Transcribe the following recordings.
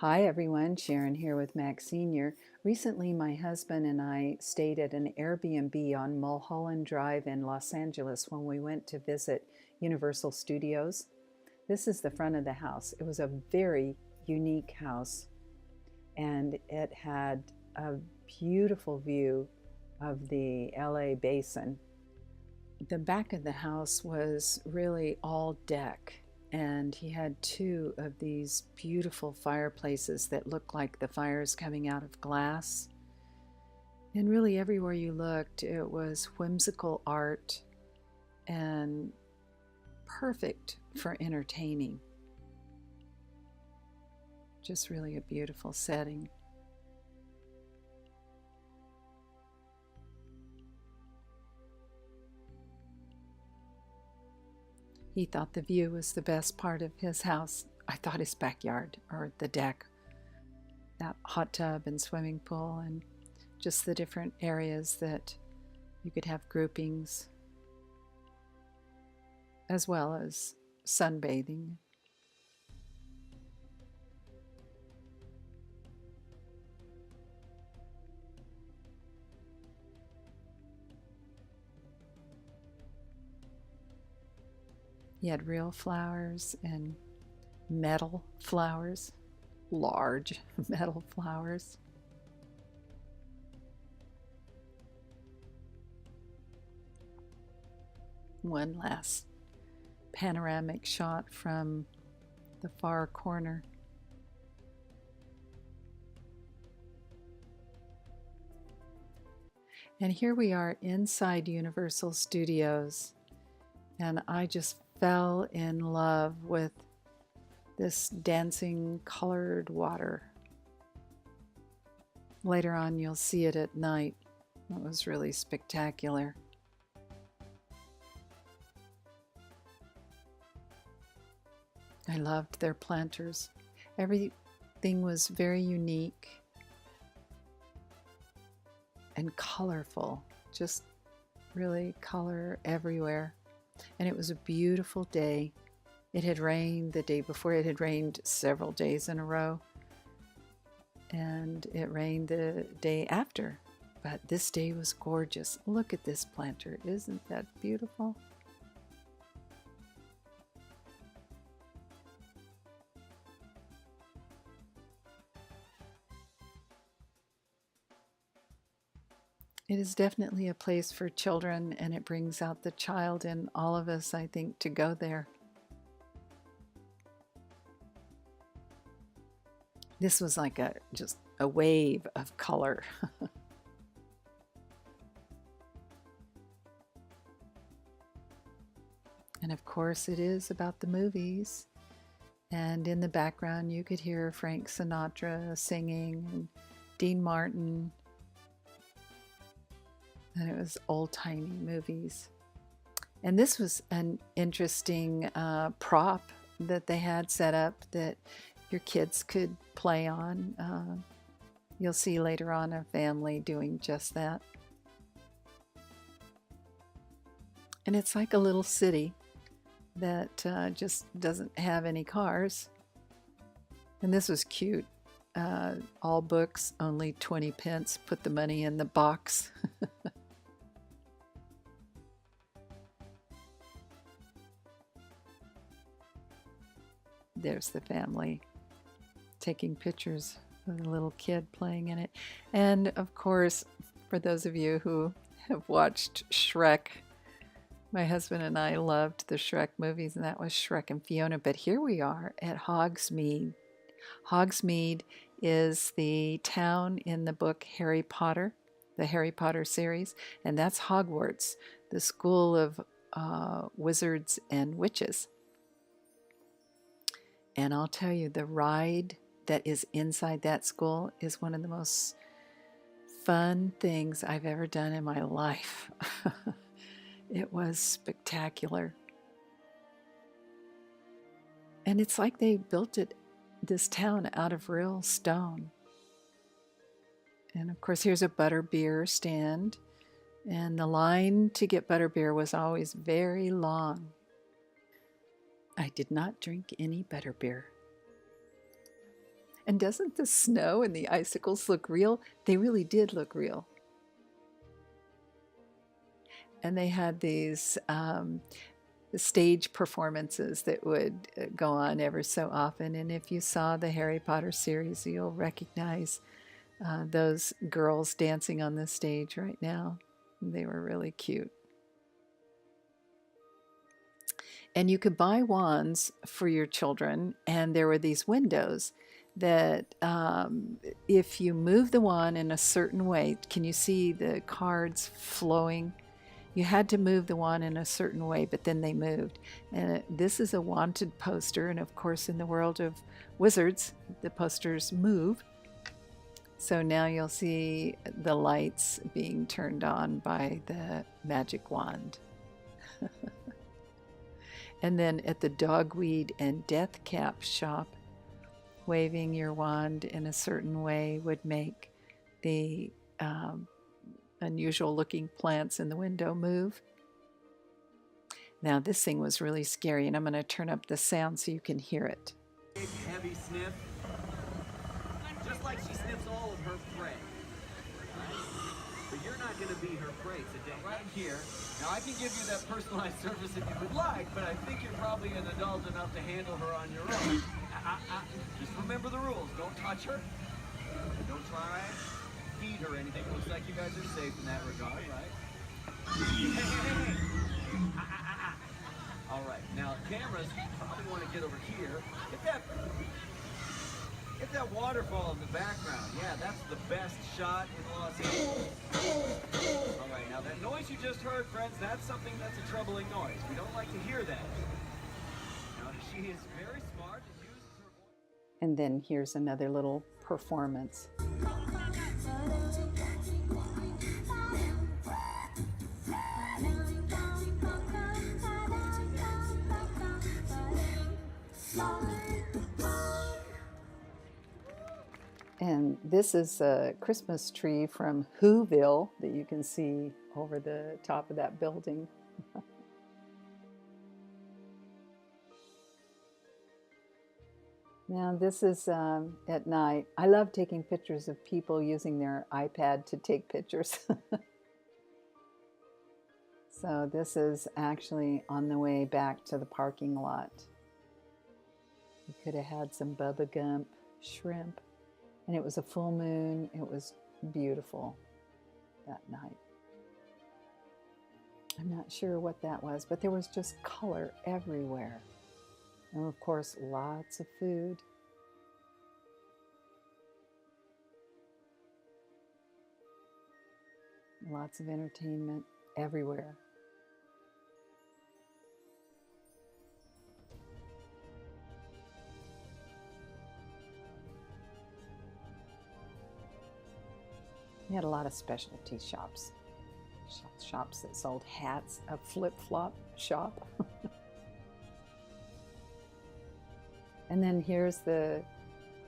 Hi everyone, Sharon here with Mac Senior. Recently, my husband and I stayed at an Airbnb on Mulholland Drive in Los Angeles when we went to visit Universal Studios. This is the front of the house. It was a very unique house and it had a beautiful view of the LA basin. The back of the house was really all deck, and he had two of these beautiful fireplaces that looked like the fires coming out of glass. And really, everywhere you looked, it was whimsical art and perfect for entertaining. Just really a beautiful setting. He thought the view was the best part of his house. I thought his backyard or the deck, that hot tub and swimming pool, and just the different areas that you could have groupings, as well as sunbathing. He had real flowers and metal flowers, large metal flowers. One last panoramic shot from the far corner. And here we are inside Universal Studios, and I just fell in love with this dancing colored water. Later on, you'll see it at night. It was really spectacular. I loved their planters. Everything was very unique and colorful, just really color everywhere. And it was a beautiful day. It had rained the day before. It had rained several days in a row, and it rained the day after. But this day was gorgeous. Look at this planter. Isn't that beautiful? It is definitely a place for children, and it brings out the child in all of us, I think, to go there. This was like just a wave of color. And of course, it is about the movies. And in the background, you could hear Frank Sinatra singing and Dean Martin. And it was old-timey movies. And this was an interesting prop that they had set up that your kids could play on. You'll see later on a family doing just that. And it's like a little city that just doesn't have any cars. And this was cute. All books, only 20 pence. Put the money in the box. There's the family taking pictures of the little kid playing in it. And of course, for those of you who have watched Shrek, my husband and I loved the Shrek movies, and that was Shrek and Fiona. But here we are at Hogsmeade. Hogsmeade is the town in the book Harry Potter, the Harry Potter series, and that's Hogwarts, the school of wizards and witches. And I'll tell you, the ride that is inside that school is one of the most fun things I've ever done in my life. It was spectacular. And it's like they built this town out of real stone. And of course, here's a butterbeer stand. And the line to get butterbeer was always very long. I did not drink any butterbeer. And doesn't the snow and the icicles look real? They really did look real. And they had these stage performances that would go on ever so often. And if you saw the Harry Potter series, you'll recognize those girls dancing on the stage right now. They were really cute. And you could buy wands for your children, and there were these windows that if you move the wand in a certain way, can you see the cards flowing? You had to move the wand in a certain way, but then they moved. And this is a wanted poster, and of course in the world of wizards, the posters move. So now you'll see the lights being turned on by the magic wand. And then at the dogweed and death cap shop, waving your wand in a certain way would make the unusual looking plants in the window move. Now this thing was really scary, and I'm going to turn up the sound so you can hear it. Heavy sniff, just like she sniffs all of her prey. But you're not going to be her prey today. Right here. Now I can give you that personalized service if you would like, but I think you're probably an adult enough to handle her on your own. Just remember the rules. Don't touch her. Don't try feed her anything. Looks like you guys are safe in that regard, right? Hey. All right. Now cameras, you probably want to get over here. Get that waterfall in the background. Yeah, that's the best shot in Los Angeles. All right, now that noise you just heard, friends, that's something that's a troubling noise. We don't like to hear that. Now, she is very smart and uses her voice. And then here's another little performance. And this is a Christmas tree from Whoville that you can see over the top of that building. Now this is at night. I love taking pictures of people using their iPad to take pictures. So this is actually on the way back to the parking lot. We could have had some Bubba Gump shrimp. And it was a full moon. It was beautiful that night. I'm not sure what that was, but there was just color everywhere. And of course, lots of food. Lots of entertainment everywhere. We had a lot of specialty shops. Shops that sold hats, a flip-flop shop. And then here's the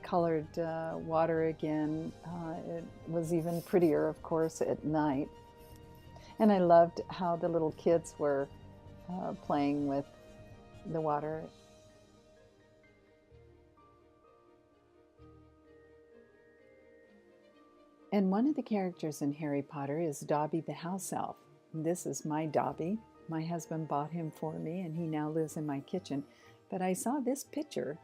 colored water again. It was even prettier, of course, at night. And I loved how the little kids were playing with the water. And one of the characters in Harry Potter is Dobby the house elf. This is my Dobby. My husband bought him for me, and he now lives in my kitchen. But I saw this picture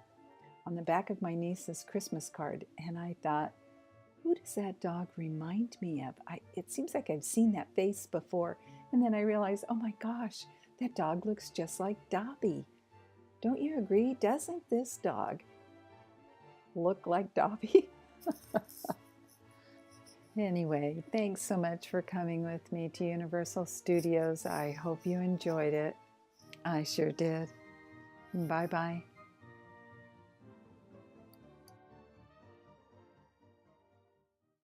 on the back of my niece's Christmas card, and I thought, who does that dog remind me of? It seems like I've seen that face before. And then I realized, oh my gosh, that dog looks just like Dobby. Don't you agree? Doesn't this dog look like Dobby? Anyway, thanks so much for coming with me to Universal Studios. I hope you enjoyed it. I sure did. Bye-bye.